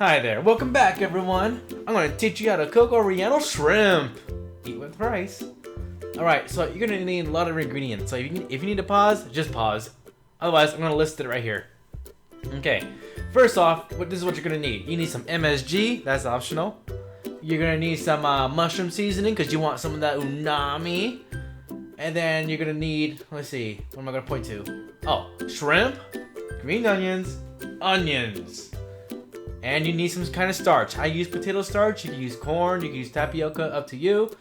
Hi there, welcome back everyone. I'm going to teach you how to cook Oriental shrimp. Eat with rice. Alright, so you're going to need a lot of ingredients. So if you need to pause, just pause. Otherwise, I'm going to list it right here. Okay, first off, this is what you're going to need. You need some MSG, that's optional. You're going to need some mushroom seasoning because you want some of that umami. And then you're going to need, let's see, what am I going to point to? Oh, shrimp, green onions. And you need some kind of starch. I use potato starch, you can use corn, you can use tapioca, up to you.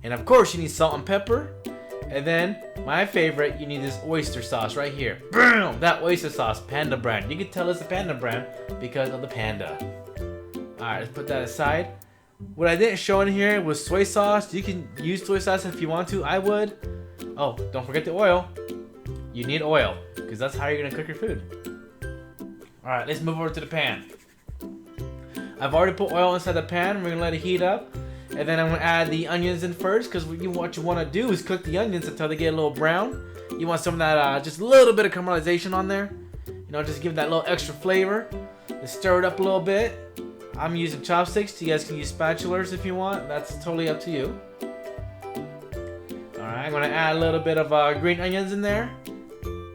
And of course you need salt and pepper. And then, my favorite, you need this oyster sauce right here. Boom! That oyster sauce, Panda brand. You can tell it's a Panda brand because of the panda. Alright, let's put that aside. What I didn't show in here was soy sauce. You can use soy sauce if you want to, I would. Oh, don't forget the oil. You need oil, because that's how you're going to cook your food. Alright, let's move over to the pan. I've already put oil inside the pan. We're going to let it heat up. And then I'm going to add the onions in first, because what you want to do is cook the onions until they get a little brown. You want some of that, just a little bit of caramelization on there. You know, just give that little extra flavor. Just stir it up a little bit. I'm using chopsticks. You guys can use spatulas if you want. That's totally up to you. Alright, I'm going to add a little bit of green onions in there.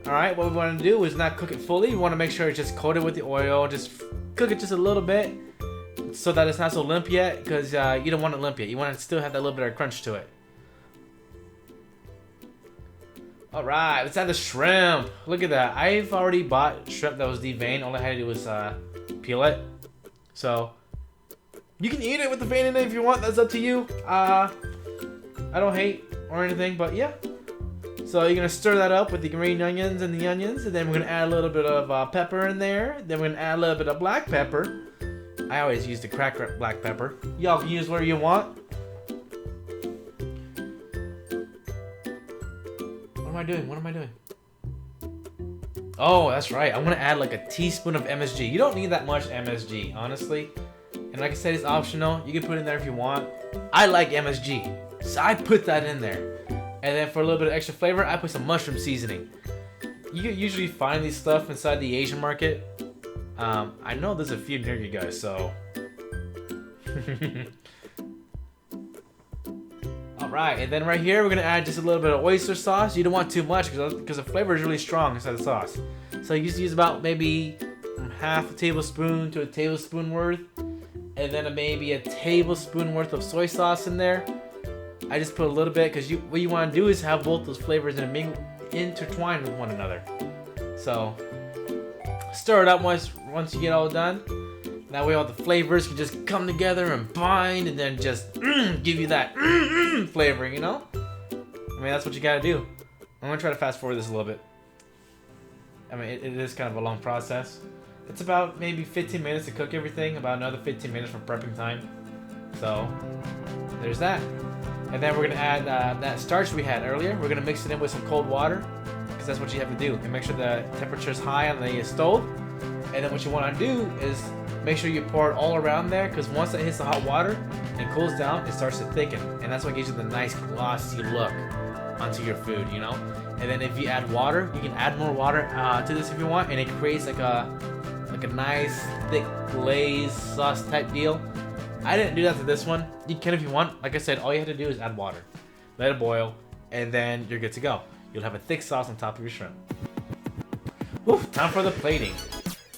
Alright, what we want to do is not cook it fully. We want to make sure it's just coated with the oil. Just cook it just a little bit so that it's not so limp yet, because you don't want it limp yet. You want it to still have that little bit of crunch to it. Alright, let's add the shrimp. Look at that. I've already bought shrimp that was deveined. All I had to do was peel it. So, you can eat it with the vein in it if you want. That's up to you. I don't hate or anything, but yeah. So you're going to stir that up with the green onions and the onions. And then we're going to add a little bit of pepper in there. Then we're going to add a little bit of black pepper. I always use the cracked black pepper. Y'all can use whatever you want. What am I doing? Oh, that's right. I'm going to add like a teaspoon of MSG. You don't need that much MSG, honestly. And like I said, it's optional. You can put it in there if you want. I like MSG, so I put that in there. And then for a little bit of extra flavor, I put some mushroom seasoning. You can usually find these stuff inside the Asian market. I know there's a few near you guys, so. Alright, and then right here, we're going to add just a little bit of oyster sauce. You don't want too much because the flavor is really strong inside the sauce. So you just use about maybe half a tablespoon to a tablespoon worth. And then maybe a tablespoon worth of soy sauce in there. I just put a little bit because what you want to do is have both those flavors intertwined with one another. So stir it up once you get all done. That way all the flavors can just come together and bind and then just give you that flavor, you know? I mean, that's what you gotta do. I'm gonna try to fast forward this a little bit. I mean, it is kind of a long process. It's about maybe 15 minutes to cook everything, about another 15 minutes for prepping time. So, there's that. And then we're going to add that starch we had earlier. We're going to mix it in with some cold water, because that's what you have to do. And make sure the temperature is high on the stove. And then what you want to do is make sure you pour it all around there, because once it hits the hot water and cools down, it starts to thicken. And that's what gives you the nice glossy look onto your food, you know? And then if you add water, you can add more water to this if you want, and it creates like a nice thick glaze sauce type deal. I didn't do that to this one. You can if you want. Like I said, all you have to do is add water. Let it boil, and then you're good to go. You'll have a thick sauce on top of your shrimp. Woo, time for the plating.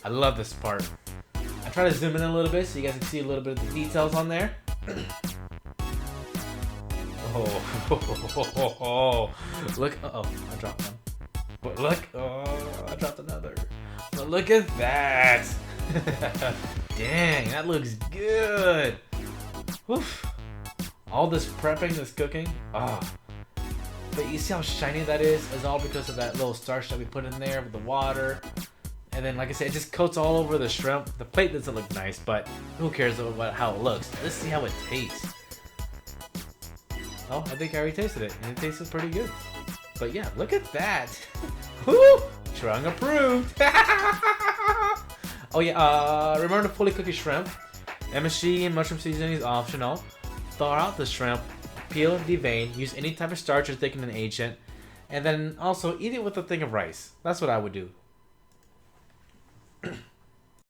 I love this part. I try to zoom in a little bit so you guys can see a little bit of the details on there. Oh, look. Uh-oh, I dropped one. But look, oh, I dropped another. But look at that. Dang, that looks good. Oof. All this prepping, this cooking. Ah. Oh. But you see how shiny that is? It's all because of that little starch that we put in there with the water. And then, like I said, it just coats all over the shrimp. The plate doesn't look nice, but who cares about how it looks? Let's see how it tastes. Oh, I think I already tasted it, and it tasted pretty good. But yeah, look at that. Woo! TrungApproved. Oh yeah, remember to fully cook your shrimp. MSG and mushroom seasoning is optional. Thaw out the shrimp, peel and devein. Use any type of starch or thickening agent. And then also eat it with a thing of rice. That's what I would do.